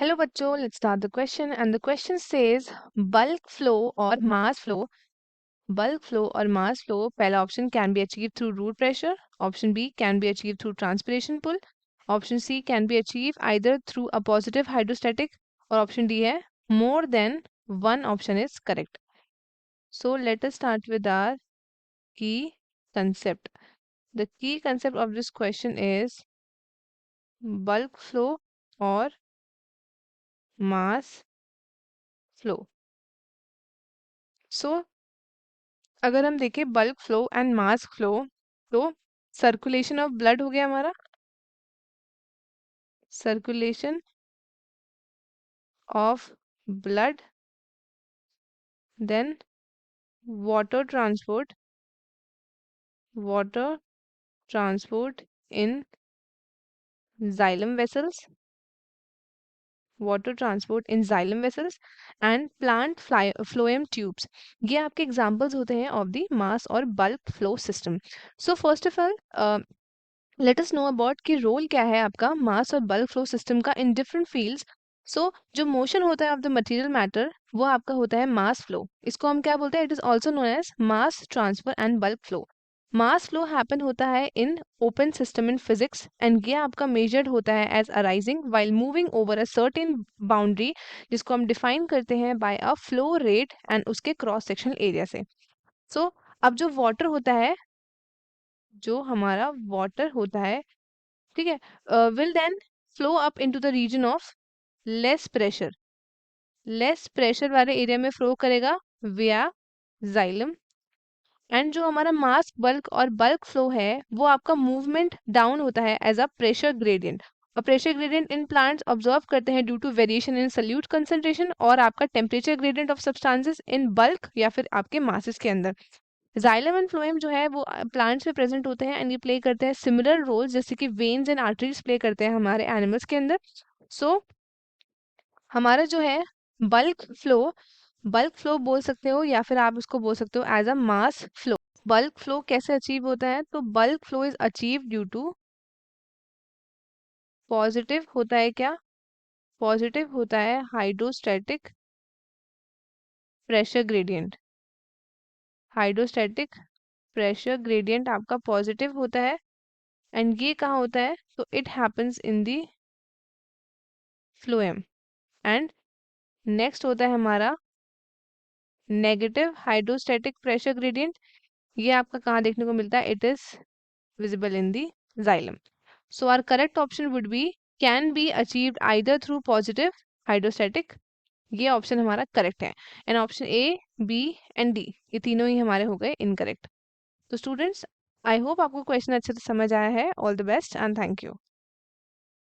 Hello बच्चों, let's start the question and the question says bulk flow और mass flow. Bulk flow और mass flow पहला option can be achieved through root pressure, option B can be achieved through transpiration pull, option C can be achieved either through a positive hydrostatic और option D है more than one option is correct. So let us start with our key concept. The key concept of this question is bulk flow or mass flow. So अगर हम देखें bulk flow and mass flow तो circulation of blood हो गया हमारा, circulation of blood, then water transport, water transport in xylem vessels, water transport in xylem vessels and plant phloem tubes. ये आपके examples होते हैं ऑफ द मास और bulk flow system. So first of all let us know about कि role क्या है आपका मास और बल्क फ्लो सिस्टम का इन डिफरेंट फील्ड्स. सो जो मोशन होता है ऑफ द मटेरियल मैटर वो आपका होता है मास फ्लो. इसको हम क्या बोलते हैं? It is also known as mass transfer and bulk flow. Mass flow happen होता है in open system in physics and ये आपका मेजर्ड होता है as arising while moving over a certain boundary जिसको हम डिफाइन करते हैं by a flow rate and उसके क्रॉस सेक्शनल एरिया से. सो अब जो वाटर होता है, जो हमारा वाटर होता है, ठीक है, will then flow up into the region of less pressure. Less pressure वाले एरिया में फ्लो करेगा विया जाइलम. एंड जो हमारा मास बल्क और बल्क फ्लो है वो आपका मूवमेंट डाउन होता है एज अ प्रेशर ग्रेडियंट. और pressure gradient in plants observe करते हैं due to variation in solute concentration और आपका temperature gradient of substances in bulk या फिर आपके मासेस के अंदर. जाइलम एंड फ्लोएम जो है वो प्लांट्स में प्रेजेंट होते हैं एंड ये प्ले करते हैं सिमिलर रोल्स जैसे कि वेन्स एंड आर्टरीज प्ले करते हैं हमारे एनिमल्स के अंदर. सो हमारा जो है बल्क फ्लो, बल्क फ्लो बोल सकते हो या फिर आप उसको बोल सकते हो as a mass flow. Bulk flow कैसे अचीव होता है? तो bulk flow is achieve due to positive होता है क्या? पॉजिटिव होता है hydrostatic pressure gradient. Hydrostatic pressure gradient आपका पॉजिटिव होता है एंड ये कहाँ होता है? तो it happens in the phloem. And next होता है हमारा नेगेटिव हाइड्रोस्टैटिक प्रेशर ग्रेडियंट. ये आपका कहाँ देखने को मिलता है? It is visible in the xylem. So our correct option would be can be achieved either through positive hydrostatic. ये ऑप्शन हमारा करेक्ट है. And option A, B and D ये तीनों ही हमारे हो गए इनकरेक्ट. तो स्टूडेंट्स, आई होप आपको क्वेश्चन अच्छे से समझ आया है. All the best and thank you.